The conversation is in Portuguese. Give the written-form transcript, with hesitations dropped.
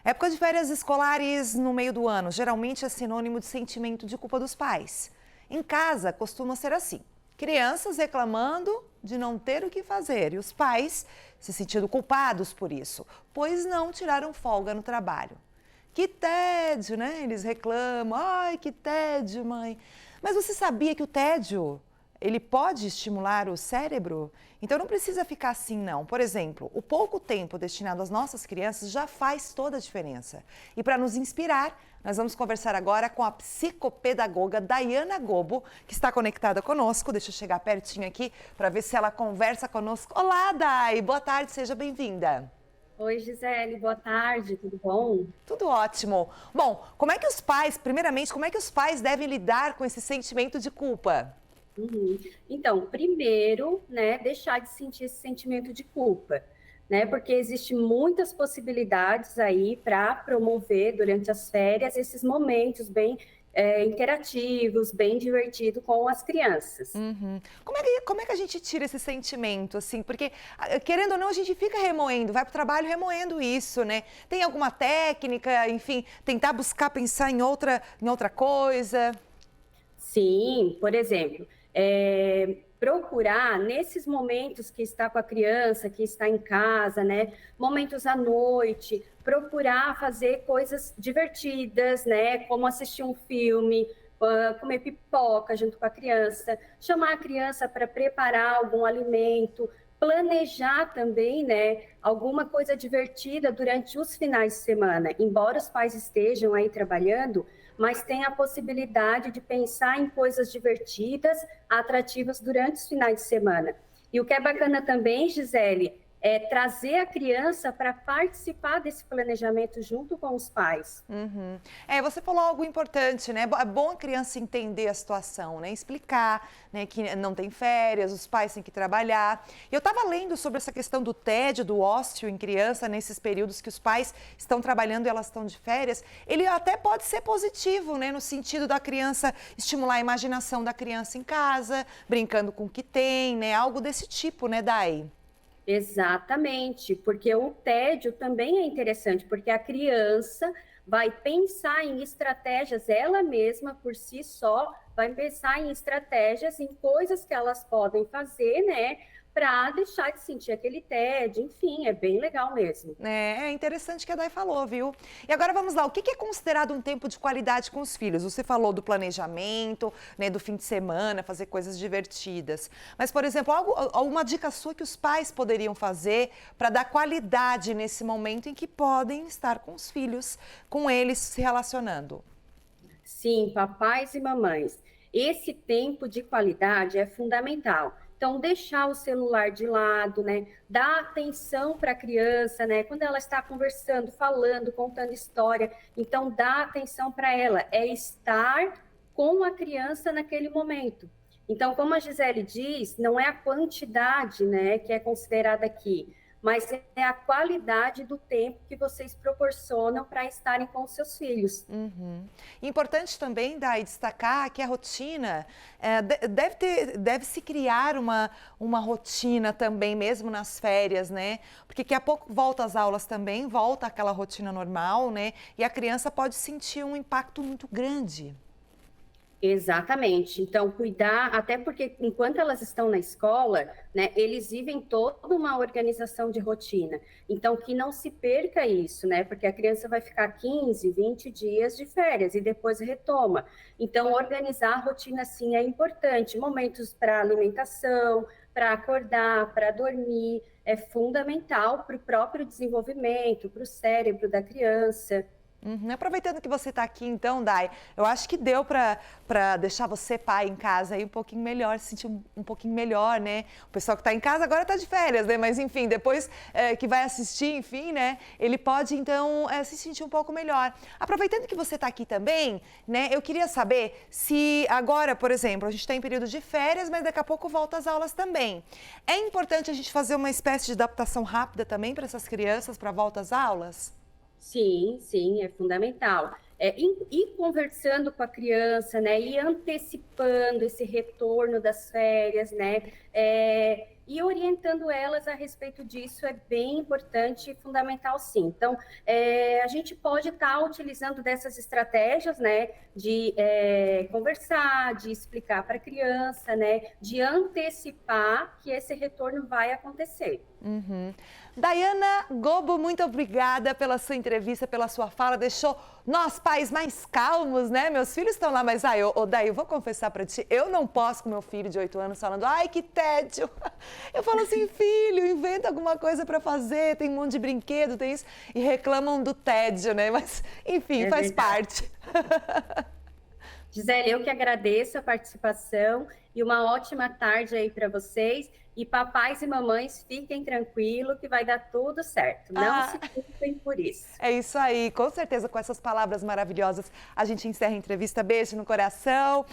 Época de férias escolares no meio do ano geralmente é sinônimo de sentimento de culpa dos pais. Em casa costuma ser assim: crianças reclamando de não ter o que fazer e os pais se sentindo culpados por isso, pois não tiraram folga no trabalho. Que tédio, né? Eles reclamam: ai, que tédio, mãe. Mas você sabia que o tédio ele pode estimular o cérebro? Então não precisa ficar assim, não. Por exemplo, o pouco tempo destinado às nossas crianças já faz toda a diferença. E para nos inspirar, nós vamos conversar agora com a psicopedagoga Daiana Gobo, que está conectada conosco. Deixa eu chegar pertinho aqui para ver se ela conversa conosco. Olá, Dai! Boa tarde, seja bem-vinda. Oi, Gisele, boa tarde, tudo bom? Tudo ótimo. Bom, como é que os pais, primeiramente, como é que os pais devem lidar com esse sentimento de culpa? Uhum. Então, primeiro, né, deixar de sentir esse sentimento de culpa, né? Porque existem muitas possibilidades aí para promover durante as férias esses momentos bem interativos, bem divertidos com as crianças. Uhum. Como é que a gente tira esse sentimento, assim? Porque, querendo ou não, a gente fica remoendo, vai para o trabalho remoendo isso, né? Tem alguma técnica, enfim, tentar buscar pensar em outra coisa? Sim, por exemplo, procurar nesses momentos que está com a criança, que está em casa, né? Momentos à noite, procurar fazer coisas divertidas, né? Como assistir um filme, comer pipoca junto com a criança, chamar a criança para preparar algum alimento, planejar também, né? Alguma coisa divertida durante os finais de semana. Embora os pais estejam aí trabalhando, mas tem a possibilidade de pensar em coisas divertidas, atrativas durante os finais de semana. E o que é bacana também, Gisele, é trazer a criança para participar desse planejamento junto com os pais. Uhum. Você falou algo importante, né? É bom a criança entender a situação, né? Explicar, né, que não tem férias, os pais têm que trabalhar. Eu estava lendo sobre essa questão do tédio, do ócio em criança, nesses períodos que os pais estão trabalhando e elas estão de férias. Ele até pode ser positivo, né? No sentido da criança estimular a imaginação da criança em casa, brincando com o que tem, né? Algo desse tipo, né, Dai? Exatamente, porque o tédio também é interessante, porque a criança vai pensar em estratégias, ela mesma por si só, vai pensar em estratégias, em coisas que elas podem fazer, né, para deixar de sentir aquele tédio, enfim, é bem legal mesmo. É interessante que a Dai falou, viu? E agora vamos lá, o que é considerado um tempo de qualidade com os filhos? Você falou do planejamento, né, do fim de semana, fazer coisas divertidas. Mas, por exemplo, alguma dica sua que os pais poderiam fazer para dar qualidade nesse momento em que podem estar com os filhos, com eles se relacionando? Sim, papais e mamães. Esse tempo de qualidade é fundamental. Então, deixar o celular de lado, né? Dar atenção para a criança, né? Quando ela está conversando, falando, contando história. Então, dar atenção para ela. É estar com a criança naquele momento. Então, como a Gisele diz, não é a quantidade, né, que é considerada aqui, mas é a qualidade do tempo que vocês proporcionam para estarem com os seus filhos. Uhum. Importante também, Dai, destacar que a rotina deve-se criar uma rotina também, mesmo nas férias, né? Porque daqui a pouco volta às aulas também, volta aquela rotina normal, né? E a criança pode sentir um impacto muito grande. Exatamente. Então, cuidar, até porque enquanto elas estão na escola, né, eles vivem toda uma organização de rotina. Então, que não se perca isso, né? Porque a criança vai ficar 15, 20 dias de férias e depois retoma. Então, organizar a rotina, sim, é importante. Momentos para alimentação, para acordar, para dormir, é fundamental para o próprio desenvolvimento, para o cérebro da criança. Uhum. Aproveitando que você está aqui, então, Dai, eu acho que deu para deixar você, pai, em casa aí um pouquinho melhor, se sentir um pouquinho melhor, né? O pessoal que está em casa agora está de férias, né? Mas, enfim, depois que vai assistir, enfim, né? Ele pode, então, se sentir um pouco melhor. Aproveitando que você está aqui também, né? Eu queria saber se agora, por exemplo, a gente está em período de férias, mas daqui a pouco volta às aulas também. É importante a gente fazer uma espécie de adaptação rápida também para essas crianças para a volta às aulas? Sim, sim, é fundamental. Ir conversando com a criança, né, e antecipando esse retorno das férias, né, e orientando elas a respeito disso é bem importante e fundamental, sim. Então, a gente pode estar utilizando dessas estratégias, né, de conversar, de explicar para a criança, né, de antecipar que esse retorno vai acontecer. Uhum. Daiana Gobo, muito obrigada pela sua entrevista, pela sua fala. Deixou nós pais mais calmos, né? Meus filhos estão lá, mas Daí, eu vou confessar pra ti, eu não posso com meu filho de 8 anos falando, ai, que tédio. Eu falo assim, filho, inventa alguma coisa pra fazer, tem um monte de brinquedo, tem isso. E reclamam do tédio, né? Mas, enfim, faz parte. Gisele, eu que agradeço a participação e uma ótima tarde aí para vocês. E papais e mamães, fiquem tranquilos que vai dar tudo certo. Não se culpem por isso. É isso aí, com certeza com essas palavras maravilhosas a gente encerra a entrevista. Beijo no coração.